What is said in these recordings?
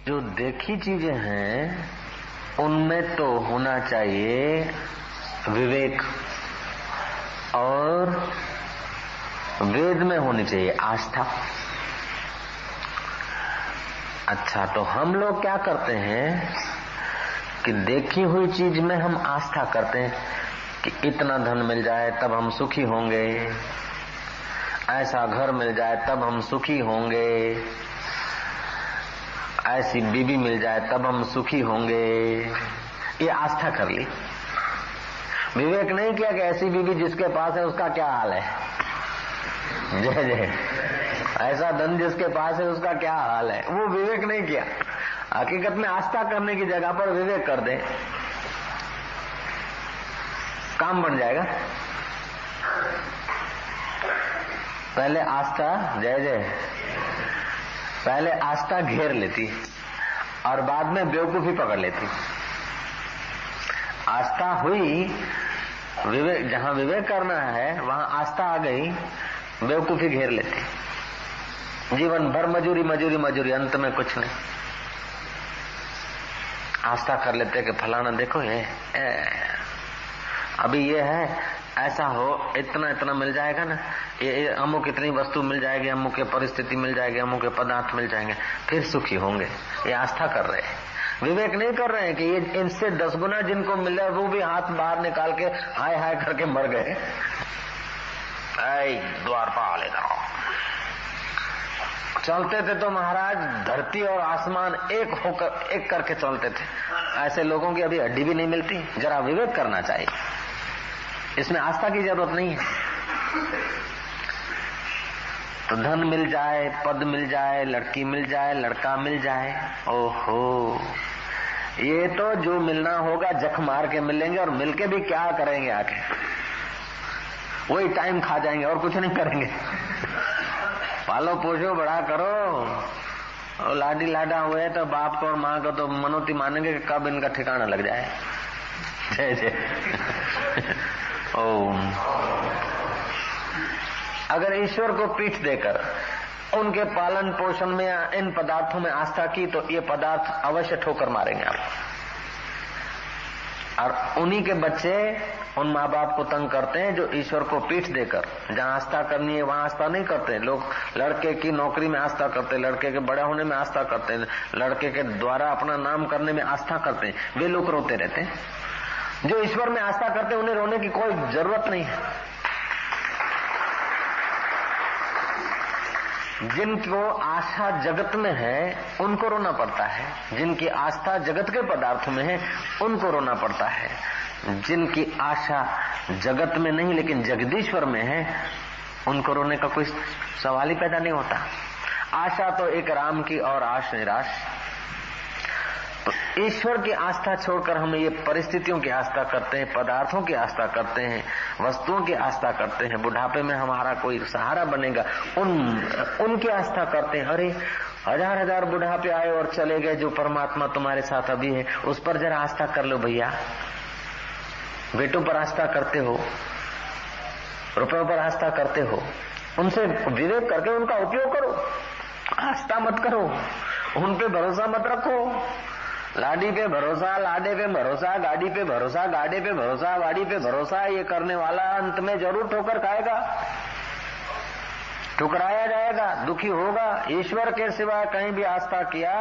जो देखी चीजें हैं उनमें तो होना चाहिए विवेक, और वेद में होनी चाहिए आस्था। अच्छा, तो हम लोग क्या करते हैं कि देखी हुई चीज में हम आस्था करते हैं कि इतना धन मिल जाए तब हम सुखी होंगे, ऐसा घर मिल जाए तब हम सुखी होंगे, ऐसी बीवी मिल जाए तब हम सुखी होंगे। ये आस्था कर ली, विवेक नहीं किया कि ऐसी बीवी जिसके पास है उसका क्या हाल है। जय जय। ऐसा धन जिसके पास है उसका क्या हाल है, वो विवेक नहीं किया। हकीकत में आस्था करने की जगह पर विवेक कर दे, काम बन जाएगा। पहले आस्था, जय जय, पहले आस्था घेर लेती और बाद में बेवकूफी पकड़ लेती। आस्था हुई, विवेक, जहां विवेक करना है वहां आस्था आ गई, बेवकूफी घेर लेती। जीवन भर मजूरी मजूरी मजूरी, अंत में कुछ नहीं। आस्था कर लेते कि फलाना देखो ये अभी ये है, ऐसा हो, इतना इतना मिल जाएगा ना, ये अमुक इतनी वस्तु मिल जाएगी, अमुक के परिस्थिति मिल जाएगी, अमुक के पदार्थ मिल जाएंगे, फिर सुखी होंगे। ये आस्था कर रहे हैं, विवेक नहीं कर रहे हैं कि ये इनसे 10 गुना जिनको मिला वो भी हाथ बाहर निकाल के हाय हाय करके मर गए। द्वारपाल इधर चलते थे तो महाराज धरती और आसमान एक होकर एक करके चलते थे। ऐसे लोगों की अभी हड्डी भी नहीं मिलती। जरा विवेक करना चाहिए, इसमें आस्था की जरूरत नहीं है। तो धन मिल जाए, पद मिल जाए, लड़की मिल जाए, लड़का मिल जाए, ओहो, ये तो जो मिलना होगा जख मार के मिलेंगे, और मिलके भी क्या करेंगे, आके वही टाइम खा जाएंगे और कुछ नहीं करेंगे। पालो पोषो बड़ा करो, और लाडी लाडा हुए तो बाप को और माँ को तो मनोती मानेंगे कि कब इनका ठिकाना लग जाए। जय जय। ओम। अगर ईश्वर को पीठ देकर उनके पालन पोषण में या इन पदार्थों में आस्था की तो ये पदार्थ अवश्य ठोकर मारेंगे आप। और उन्हीं के बच्चे उन माँ बाप को तंग करते हैं जो ईश्वर को पीठ देकर, जहाँ आस्था करनी है वहाँ आस्था नहीं करते। लोग लड़के की नौकरी में आस्था करते हैं, लड़के के बड़े होने में आस्था करते हैं, लड़के के द्वारा अपना नाम करने में आस्था करते हैं, वे लोग रोते रहते हैं। जो ईश्वर में आस्था करते हैं उन्हें रोने की कोई जरूरत नहीं है। जिनको आस्था जगत में है उनको रोना पड़ता है, जिनकी आस्था जगत के पदार्थों में है उनको रोना पड़ता है। जिनकी आशा जगत में नहीं लेकिन जगदीश्वर में है उनको रोने का कोई सवाल ही पैदा नहीं होता। आशा तो एक राम की और आश निराश। तो ईश्वर की आस्था छोड़कर हम ये परिस्थितियों की आस्था करते हैं, पदार्थों की आस्था करते हैं, वस्तुओं की आस्था करते हैं। बुढ़ापे में हमारा कोई सहारा बनेगा उनकी आस्था करते हैं। अरे हजार हजार बुढ़ापे आए और चले गए, जो परमात्मा तुम्हारे साथ अभी है उस पर जरा आस्था कर लो भैया। बेटों पर आस्था करते हो, रुपयों पर आस्था करते हो, उनसे विवेक करके उनका उपयोग करो, आस्था मत करो, उन पे भरोसा मत रखो। लाडी पे भरोसा, लाडे पे भरोसा, गाड़ी पे भरोसा, गाड़े पे भरोसा, वाड़ी पे भरोसा, ये करने वाला अंत में जरूर ठोकर खाएगा, ठुकराया जाएगा, दुखी होगा। ईश्वर के सिवा कहीं भी आस्था किया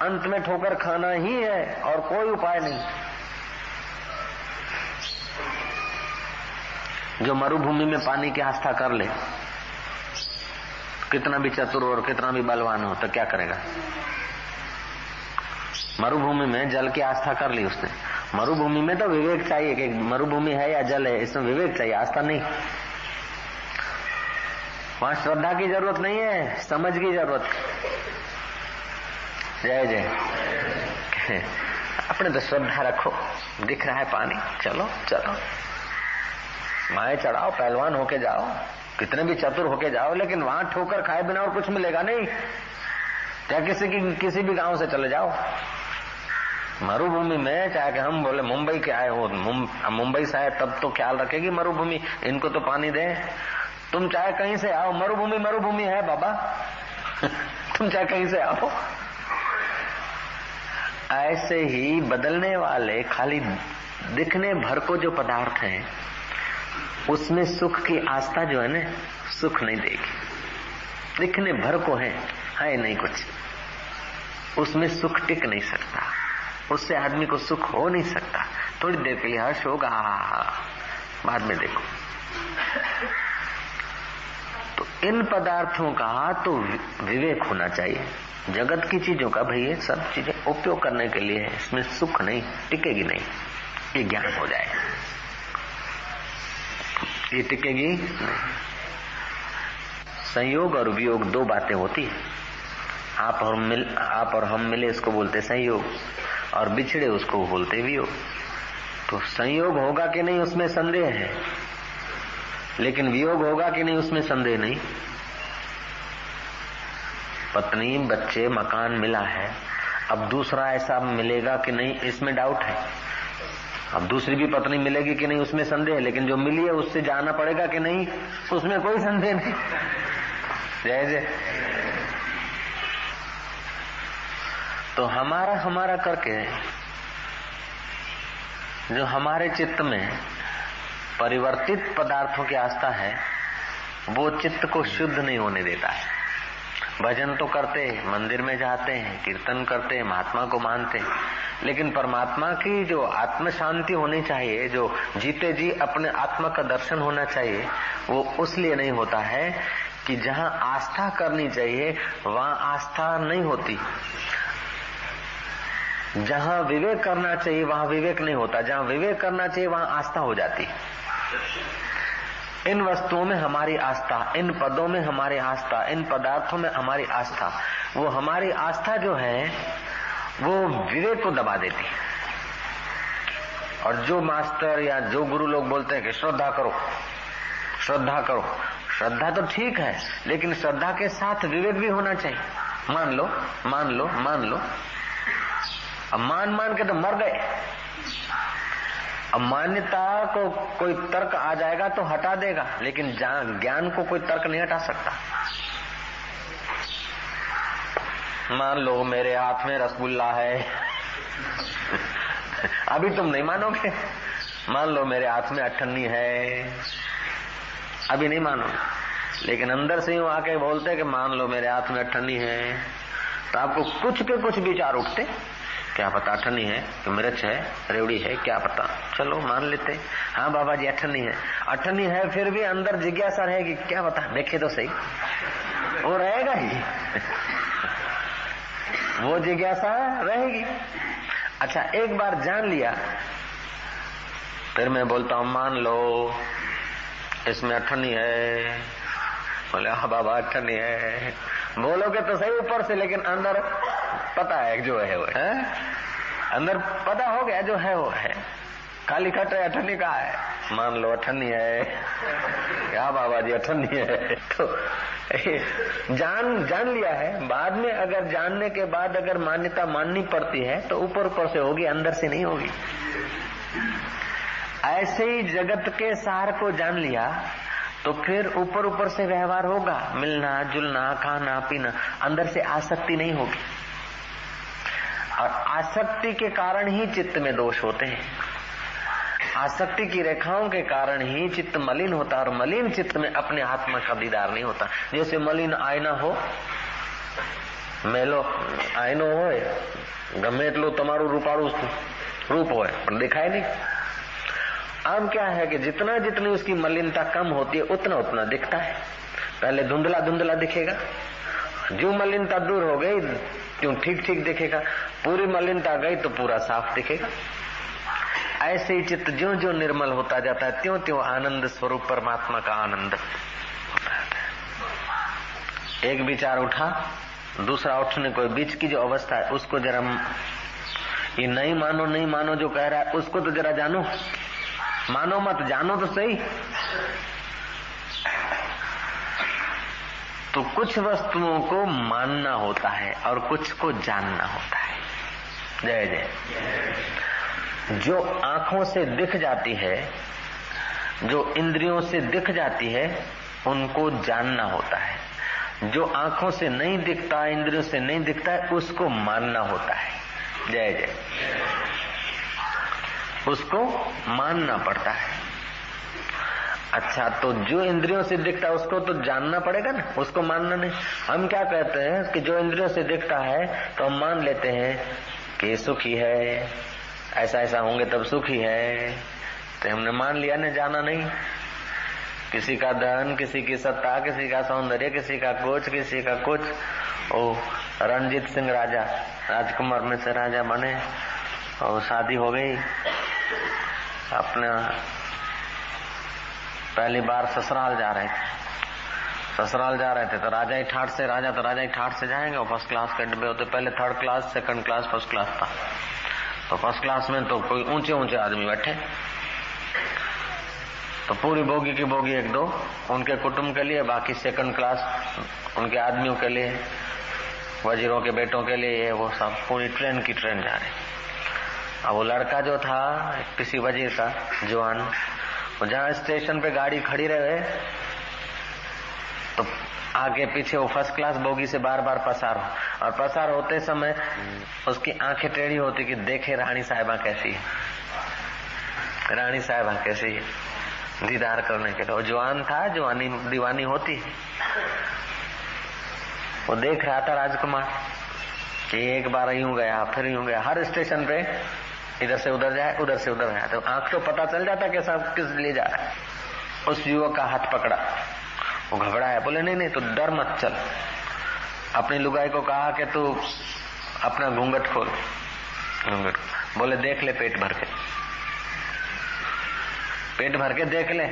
अंत में ठोकर खाना ही है और कोई उपाय नहीं। जो मरुभूमि में पानी की आस्था कर ले, कितना भी चतुर और कितना भी बलवान हो तो क्या करेगा। मरुभूमि में जल की आस्था कर ली उसने। मरुभूमि में तो विवेक चाहिए कि मरुभूमि है या जल है, इसमें विवेक चाहिए, आस्था नहीं। वहां श्रद्धा की जरूरत नहीं है, समझ की जरूरत। जय जय। अपने तो श्रद्धा रखो, दिख रहा है पानी, चलो चलो, माए चढ़ाओ, पहलवान होके जाओ, कितने भी चतुर होके जाओ, लेकिन वहां ठोकर खाए बिना और कुछ मिलेगा नहीं। क्या किसी भी गांव से चले जाओ मरुभूमि में, चाहे कि हम बोले मुंबई के आए हो, मुंबई से आए तब तो ख्याल रखेगी मरुभूमि, इनको तो पानी दे। तुम चाहे कहीं से आओ, मरुभूमि मरुभूमि है बाबा। तुम चाहे कहीं से आओ, ऐसे ही बदलने वाले खाली दिखने भर को जो पदार्थ हैं उसमें सुख की आस्था जो है ना सुख नहीं देगी। दिखने भर को है नहीं कुछ, उसमें सुख टिक नहीं सकता, उससे आदमी को सुख हो नहीं सकता। थोड़ी देर के लिए हर्ष होगा, बाद में देखो। तो इन पदार्थों का तो विवेक होना चाहिए। जगत की चीजों का भाई ये सब चीजें उपयोग करने के लिए है, इसमें सुख नहीं टिकेगी, नहीं ये ज्ञान हो जाए, ये टिकेगी नहीं। संयोग और वियोग दो बातें होती है। आप और हम मिले इसको बोलते संयोग, और बिछड़े उसको बोलते वियोग। तो संयोग होगा कि नहीं उसमें संदेह है, लेकिन वियोग होगा कि नहीं उसमें संदेह नहीं। पत्नी, बच्चे, मकान मिला है, अब दूसरा ऐसा मिलेगा कि नहीं इसमें डाउट है। अब दूसरी भी पत्नी मिलेगी कि नहीं उसमें संदेह है, लेकिन जो मिली है उससे जाना पड़ेगा कि नहीं उसमें कोई संदेह नहीं। जय जय। तो हमारा करके जो हमारे चित्त में परिवर्तित पदार्थों की आस्था है वो चित्त को शुद्ध नहीं होने देता है। भजन तो करते हैं, मंदिर में जाते हैं, कीर्तन करते हैं, महात्मा को मानते हैं, लेकिन परमात्मा की जो आत्म शांति होनी चाहिए, जो जीते जी अपने आत्मा का दर्शन होना चाहिए, वो उसलिए नहीं होता है कि जहाँ आस्था करनी चाहिए वहाँ आस्था नहीं होती, जहाँ विवेक करना चाहिए वहाँ विवेक नहीं होता, जहाँ विवेक करना चाहिए वहाँ आस्था हो जाती। इन वस्तुओं में हमारी आस्था, इन पदों में हमारी आस्था, इन पदार्थों में हमारी आस्था, वो हमारी आस्था जो है वो विवेक को दबा देती है। और जो मास्टर या जो गुरु लोग बोलते हैं कि श्रद्धा करो, श्रद्धा करो, श्रद्धा तो ठीक है, लेकिन श्रद्धा के साथ विवेक भी होना चाहिए। मान लो मान लो मान लो, अब मान के तो मर गए। अब मान्यता को कोई तर्क आ जाएगा तो हटा देगा, लेकिन ज्ञान को कोई तर्क नहीं हटा सकता। मान लो मेरे हाथ में रसगुल्ला है, अभी तुम नहीं मानोगे। मान लो मेरे हाथ में अठन्नी है, अभी नहीं मानोगे, लेकिन अंदर से यूं आके बोलते कि मान लो मेरे हाथ में अठन्नी है, तो आपको कुछ के कुछ विचार उठते। क्या पता अठन्नी है कि मिर्च है, रेवड़ी है, क्या पता, चलो मान लेते। हाँ बाबा जी अठन्नी है, अठन्नी है, फिर भी अंदर जिज्ञासा रहेगी, क्या पता, देखे तो सही, वो रहेगा ही। वो जिज्ञासा रहेगी। अच्छा एक बार जान लिया, फिर मैं बोलता हूँ मान लो इसमें अठन्नी है, बोले हाँ बाबा अठन्नी है, बोलोगे तो सही ऊपर से, लेकिन अंदर पता है जो है वो है, अंदर पता हो गया जो है वो है। खाली खट है, अठन्नी का है, मान लो अठन्नी है, क्या बाबा जी अठन्नी है। तो जान लिया है। बाद में अगर जानने के बाद अगर मान्यता माननी पड़ती है तो ऊपर से होगी, अंदर से नहीं होगी। ऐसे ही जगत के सार को जान लिया तो फिर ऊपर से व्यवहार होगा, मिलना जुलना, खाना पीना, अंदर से आसक्ति नहीं होगी। और आसक्ति के कारण ही चित्त में दोष होते हैं। आसक्ति की रेखाओं के कारण ही चित्त मलिन होता है, और मलिन चित्त में अपने आत्मा का दीदार नहीं होता। जैसे मलिन आईना हो, मेलो आईनो होय, गमे એટલું તમારું રૂપાળું रूप होय पर दिखाई नहीं। अब क्या है कि जितनी उसकी मलिनता कम होती है उतना दिखता है। पहले धुंधला धुंधला दिखेगा, जो मलिनता दूर हो गई क्यों ठीक दिखेगा, पूरी मलिनता गई तो पूरा साफ दिखेगा। ऐसे ही चित्त ज्यों निर्मल होता जाता है त्यों आनंद स्वरूप परमात्मा का आनंद होता है। एक विचार उठा, दूसरा उठने को, बीच की जो अवस्था है उसको जरा, ये नहीं मानो जो कह रहा है उसको तो जरा जानो, मानो मत जानो तो सही। तो कुछ वस्तुओं को मानना होता है और कुछ को जानना होता है। जय जय। जो आंखों से दिख जाती है, जो इंद्रियों से दिख जाती है, उनको जानना होता है। जो आंखों से नहीं दिखता, इंद्रियों से नहीं दिखता है, उसको मानना होता है। जय जय। उसको मानना पड़ता है। अच्छा, तो जो इंद्रियों से दिखता है उसको तो जानना पड़ेगा ना, उसको मानना नहीं। हम क्या कहते हैं कि जो इंद्रियों से दिखता है तो हम मान लेते हैं कि सुखी है, ऐसा ऐसा होंगे तब सुखी है, तो हमने मान लिया ना, जाना नहीं। किसी का धन, किसी की सत्ता, किसी का सौंदर्य, किसी का कुछ, किसी का कुछ। ओ रणजीत सिंह राजा, राजकुमार में से राजा बने और शादी हो गई। अपना पहली बार ससुराल जा रहे थे तो राजा ही ठाट से, राजा तो राजा ही ठाट से जाएंगे। और फर्स्ट क्लास के डब्बे होते, पहले third class, second class, first class था। तो फर्स्ट क्लास में तो कोई ऊंचे ऊंचे आदमी बैठे, तो पूरी बोगी की बोगी एक दो उनके कुटुंब के लिए, बाकी सेकंड क्लास उनके आदमियों के लिए, वजीरों के बेटों के लिए, ये वो सब पूरी ट्रेन की ट्रेन जा रही। अब वो लड़का जो था किसी वजीर का जवान, वो जहाँ स्टेशन पे गाड़ी खड़ी रहे तो आगे पीछे वो फर्स्ट क्लास बोगी से बार बार पसार हो, और पसार होते समय उसकी आंखें टेढ़ी होती कि देखे रानी साहिबा कैसी है, रानी साहिबा कैसी है, दीदार करने के लिए। वो जवान था, जवानी दीवानी होती है। वो देख रहा था राजकुमार कि एक बार यूं गया फिर यूं गया, हर स्टेशन पे इधर से उधर जाए, उधर से उधर जाए, तो आंख तो पता चल जाता कि सब किस लिए जा रहा है। उस युवक का हाथ पकड़ा, वो घबराया, बोले नहीं नहीं, तू डर मत, चल। अपनी लुगाई को कहा कि तू अपना घूंघट खोल, घूंघट बोले देख ले, पेट भर के देख ले।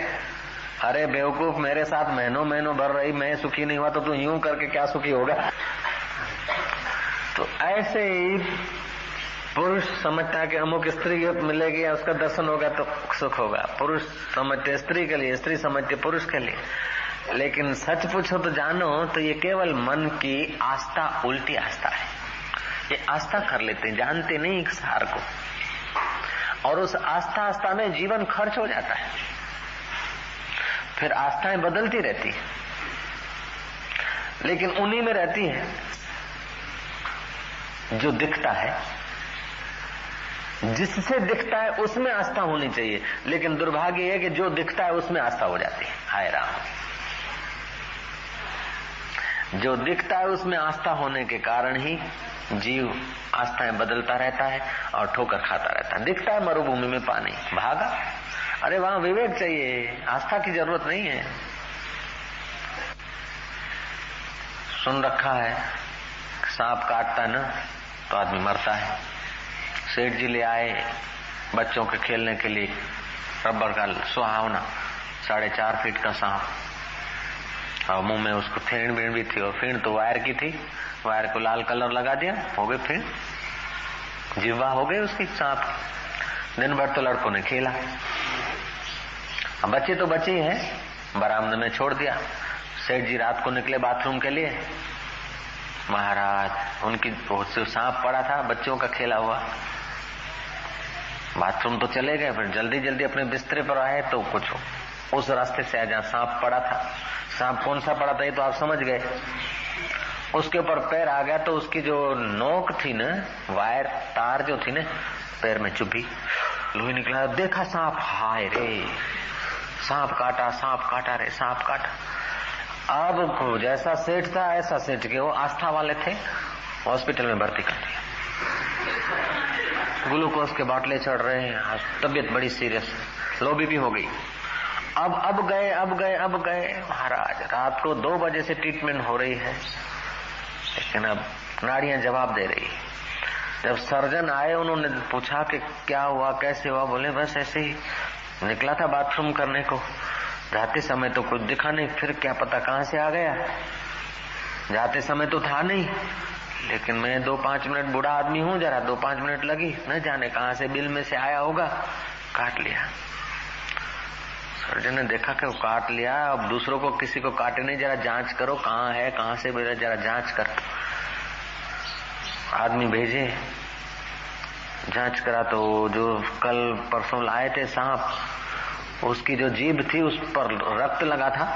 अरे बेवकूफ, मेरे साथ महीनों महीनों भर रही, मैं सुखी नहीं हुआ तो तू यूं करके क्या सुखी होगा। तो ऐसे ही पुरुष समझता है कि अमुक स्त्री मिलेगी या उसका दर्शन होगा तो सुख होगा। पुरुष समझते स्त्री के लिए, स्त्री समझते पुरुष के लिए। लेकिन सच पूछो तो जानो तो ये केवल मन की आस्था, उल्टी आस्था है। ये आस्था कर लेते हैं, जानते नहीं एक सार को, और उस आस्था में जीवन खर्च हो जाता है। फिर आस्थाएं बदलती रहती है, लेकिन उन्हीं में रहती है जो दिखता है। जिससे दिखता है उसमें आस्था होनी चाहिए, लेकिन दुर्भाग्य है कि जो दिखता है उसमें आस्था हो जाती है। हाय राम, जो दिखता है उसमें आस्था होने के कारण ही जीव आस्थाएं बदलता रहता है और ठोकर खाता रहता है। दिखता है मरुभूमि में पानी, भागा, अरे वहां विवेक चाहिए, आस्था की जरूरत नहीं है। सुन रखा है सांप काटता है ना तो आदमी मरता है। सेठ जी ले आए बच्चों के खेलने के लिए रबर का सुहावना 4.5 फीट का सांप, और मुंह में उसको फेण भी थी, और फेण तो वायर की थी, वायर को लाल कलर लगा दिया, हो गई फेण, जिह्वा हो गई उसकी सांप। दिन भर तो लड़कों ने खेला, अब बच्चे तो बच्चे ही हैं, बरामदे में छोड़ दिया। सेठ जी रात को निकले बाथरूम के लिए, महाराज उनकी सांप पड़ा था बच्चों का खेला हुआ। बाथरूम तो चले गए, फिर जल्दी जल्दी अपने बिस्तरे पर आए तो कुछ उस रास्ते से आया जहाँ सांप पड़ा था। सांप कौन सा पड़ा था ये तो आप समझ गए। उसके ऊपर पैर आ गया तो उसकी जो नोक थी ना, वायर तार जो थी ना, पैर में चुभी, लोही निकला, देखा सांप, हाय रे सांप काटा रे, सांप काटा। अब जैसा सेठ था ऐसा सेठ के वो आस्था वाले थे, हॉस्पिटल में भर्ती कर दिया, ग्लूकोज के बाटले चढ़ रहे हैं, तबीयत बड़ी सीरियस, लो बीपी हो गई। अब गए महाराज, रात को 2 बजे से ट्रीटमेंट हो रही है, लेकिन अब नाड़ियां जवाब दे रही। जब सर्जन आए उन्होंने पूछा कि क्या हुआ, कैसे हुआ, बोले बस ऐसे ही निकला था बाथरूम करने को, जाते समय तो कुछ दिखा नहीं, फिर क्या पता कहां से आ गया, जाते समय तो था नहीं, लेकिन मैं 2-5 मिनट बूढ़ा आदमी हूं, जरा 2-5 मिनट लगी, न जाने कहां से बिल में से आया होगा, काट लिया। सर्जन ने देखा कि वो काट लिया, अब दूसरों को किसी को काटे नहीं, जरा जांच करो कहाँ है, कहाँ से मेरा जरा जांच कर। आदमी भेजे, जांच करा तो जो कल परसों लाए थे सांप, उसकी जो जीभ थी उस पर रक्त लगा था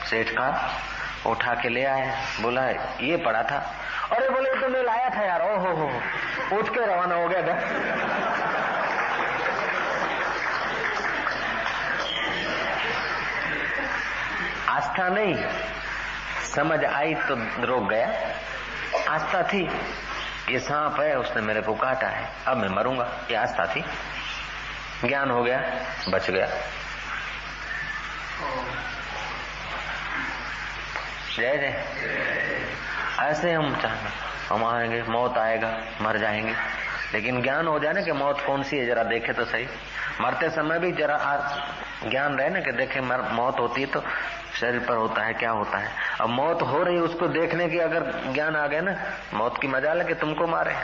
सेठ का, उठा के ले आए, बोला ये पड़ा था। अरे बोले तो मैं लाया था यार, ओ हो उठ के रवाना हो गया था। आस्था नहीं, समझ आई तो रोक गया। आस्था थी, ये सांप है, उसने मेरे को काटा है, अब मैं मरूंगा, ये आस्था थी। ज्ञान हो गया, बच गया। जय जय। ऐसे हम आएंगे, मौत आएगा, मर जाएंगे, लेकिन ज्ञान हो जाए ना कि मौत कौन सी है जरा देखे तो सही। मरते समय भी जरा ज्ञान रहे ना कि देखे मौत होती है तो शरीर पर होता है, क्या होता है। अब मौत हो रही उसको देखने की अगर ज्ञान आ गया ना, मौत की मजाल है कि तुमको मारे।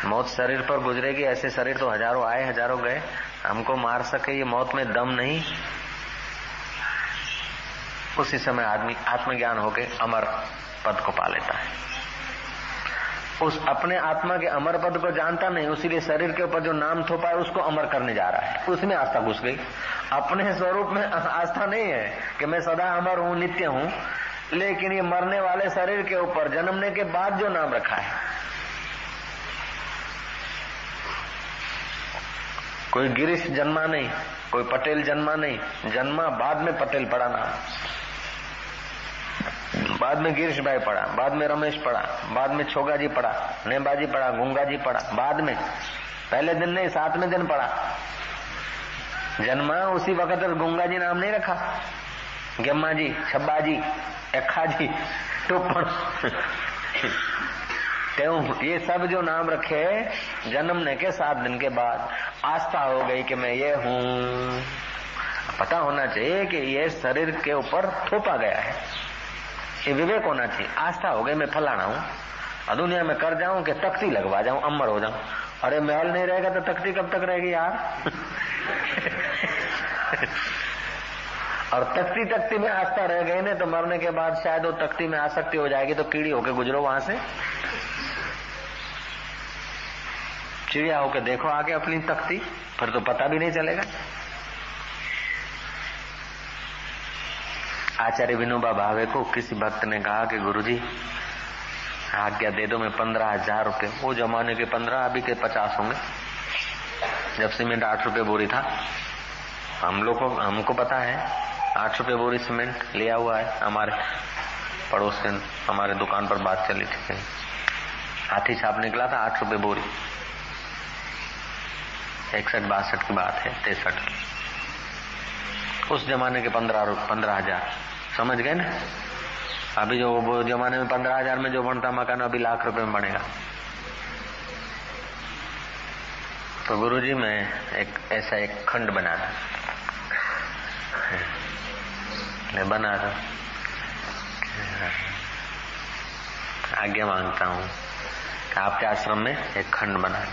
मौत शरीर पर गुजरेगी, ऐसे शरीर तो हजारों आए हजारों गए, हमको मार सके ये मौत में दम नहीं। उसी समय आदमी आत्मज्ञान होके अमर पद को पा लेता है। उस अपने आत्मा के अमर पद को जानता नहीं, उसीलिए शरीर के ऊपर जो नाम थोपा है उसको अमर करने जा रहा है, उसमें आस्था घुस गई। अपने स्वरूप में आस्था नहीं है कि मैं सदा अमर हूं, नित्य हूं, लेकिन ये मरने वाले शरीर के ऊपर जन्मने के बाद जो नाम रखा है। कोई गिरीश जन्मा नहीं, कोई पटेल जन्मा नहीं, जन्मा बाद में पटेल पड़ा नाम, बाद में गिरीश भाई पड़ा, बाद में रमेश पड़ा, बाद में छोगा जी पड़ा, नेबाजी पड़ा, गुंगा जी पड़ा, बाद में, पहले दिन नहीं 7वें दिन पड़ा। जन्मा उसी वक्त गुंगा जी नाम नहीं रखा, गेम्मा जी, छब्बा जी, अखा जी, टोपण ये सब जो नाम रखे जन्मने के 7 दिन के बाद आस्था हो गई कि मैं ये हूं। पता होना चाहिए कि ये शरीर के ऊपर थोपा गया है, ये विवेक होना चाहिए। आस्था हो गई मैं फलाना हूं और दुनिया में कर जाऊं कि तख्ती लगवा जाऊं, अमर हो जाऊं। अरे महल नहीं रहेगा तो तख्ती कब तक रहेगी यार। और तख्ती में आस्था रह गई ना तो मरने के बाद शायद वो तख्ती में आसक्ति हो जाएगी तो कीड़ी होके गुजरो वहां से। चिड़िया होके देखो आगे अपनी तख्ती, फिर तो पता भी नहीं चलेगा। आचार्य विनोबा भावे को किसी भक्त ने कहा कि गुरुजी आज्ञा दे दो, मैं 15,000 रुपए, वो जमाने के 15 अभी के 50 होंगे, जब सीमेंट 8 रुपए बोरी था। हमको पता है 8 रुपए बोरी सीमेंट लिया हुआ है। हमारे पड़ोस से हमारे दुकान पर बात चली थी, हाथी छाप निकला था 8 रुपए बोरी। 61-62 की बात है, 63 की। उस जमाने के 15,000 समझ गए ना। अभी जो वो जमाने में 15,000 में जो बनता मकान अभी लाख रुपए में बनेगा। तो गुरुजी मैं ऐसा एक खंड बना था, मैं बना था, आज्ञा मांगता हूँ कि आपके आश्रम में एक खंड बना दो।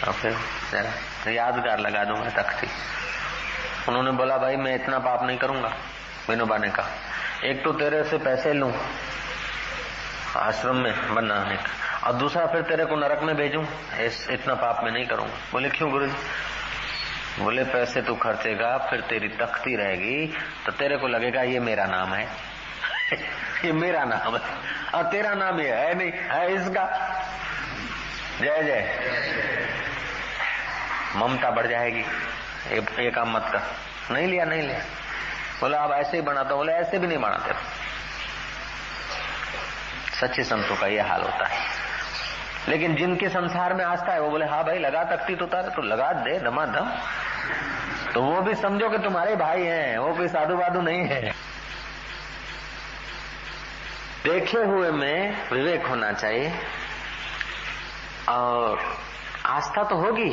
और फिर जरा यादगार लगा दूंगा तख्ती। उन्होंने बोला भाई मैं इतना पाप नहीं करूंगा। विनोबा ने कहा एक तो तेरे से पैसे लूं आश्रम में बनाने का, और दूसरा फिर तेरे को नरक में भेजूं, इतना पाप मैं नहीं करूंगा। बोले क्यों गुरुजी? बोले पैसे तू खर्चेगा, फिर तेरी तख्ती रहेगी तो तेरे को लगेगा ये मेरा नाम है। ये मेरा नाम है और तेरा नाम ये है नहीं, है इसका। जय जय। ममता बढ़ जाएगी, ये काम मत कर। नहीं लिया। बोला आप ऐसे ही बनाते हो। बोले ऐसे भी नहीं बनाते। सच्चे संतों का ये हाल होता है। लेकिन जिनके संसार में आस्था है वो बोले हाँ भाई लगा तख्ती तो तारे तो लगा दे धमाधम, तो वो भी समझो कि तुम्हारे भाई हैं, वो कोई साधु वाधु नहीं है। देखे हुए में विवेक होना चाहिए और आस्था तो होगी,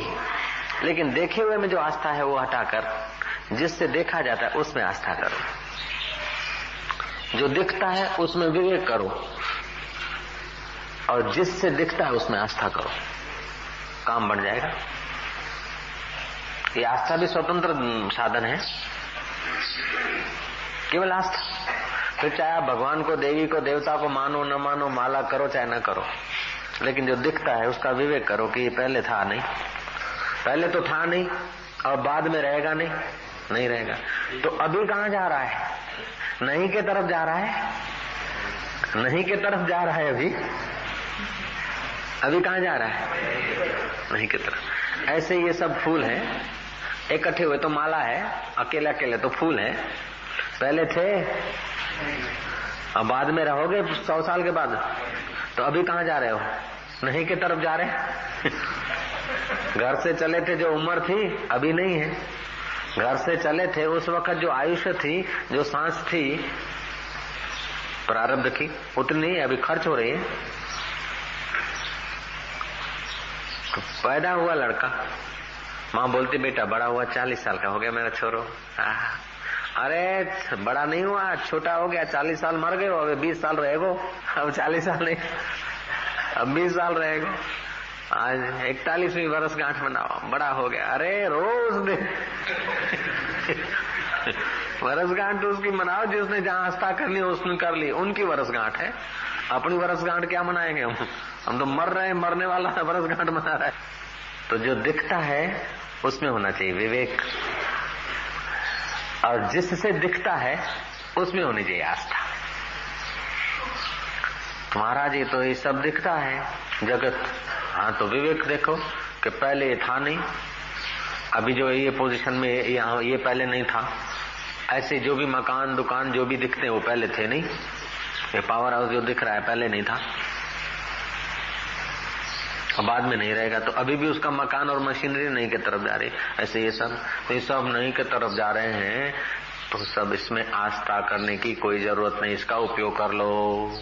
लेकिन देखे हुए में जो आस्था है वो हटाकर जिससे देखा जाता है उसमें आस्था करो। जो दिखता है उसमें विवेक करो और जिससे दिखता है उसमें आस्था करो, काम बढ़ जाएगा। ये आस्था भी स्वतंत्र साधन है, केवल आस्था। फिर चाहे आप भगवान को, देवी को, देवता को मानो न मानो, माला करो चाहे न करो, लेकिन जो दिखता है उसका विवेक करो कि ये पहले था नहीं, पहले तो था नहीं और बाद में रहेगा नहीं रहेगा। तो अभी कहाँ जा रहा है? नहीं के तरफ जा रहा है, नहीं के तरफ जा रहा है अभी। अभी कहाँ जा रहा है? नहीं की तरफ। ऐसे ये सब फूल हैं, इकट्ठे हुए तो माला है, अकेले अकेले तो फूल है। पहले थे, अब बाद में रहोगे 100 साल के बाद। तो अभी कहाँ जा रहे हो? नहीं की तरफ जा रहे। घर से चले थे जो उम्र थी, अभी नहीं है। घर से चले थे उस वक्त जो आयुष्य थी, जो सांस थी प्रारब्ध की, उतनी अभी खर्च हो रही है। तो पैदा हुआ लड़का, माँ बोलती बेटा बड़ा हुआ 40 साल का हो गया मेरा छोरो। अरे बड़ा नहीं हुआ, छोटा हो गया, 40 साल मर गए हो, अभी 20 साल रहेगो। अब 40 साल नहीं, अब 20 साल रहेगो। आज 41वीं वर्षगांठ मनाओ, बड़ा हो गया। अरे रोज दे वर्षगांठ उसकी मनाओ जिसने जहाँ आस्था कर ली उसने कर ली, उनकी वर्षगांठ है। अपनी वर्षगांठ क्या मनाएंगे हम तो मर रहे हैं, मरने वाला वर्षगांठ मना रहा है। तो जो दिखता है उसमें होना चाहिए विवेक, और जिससे दिखता है उसमें होनी चाहिए आस्था। महाराज ये तो ये सब दिखता है जगत, हाँ तो विवेक देखो कि पहले ये था नहीं, अभी जो ये पोजीशन में यहाँ ये पहले नहीं था। ऐसे जो भी मकान दुकान जो भी दिखते हैं वो पहले थे नहीं। ये पावर हाउस जो दिख रहा है पहले नहीं था, और बाद में नहीं रहेगा। तो अभी भी उसका मकान और मशीनरी नहीं की तरफ जा रही। ऐसे ये सब तो ये सब नहीं की तरफ जा रहे हैं। तो सब इसमें आस्था करने की कोई जरूरत नहीं, इसका उपयोग कर लो।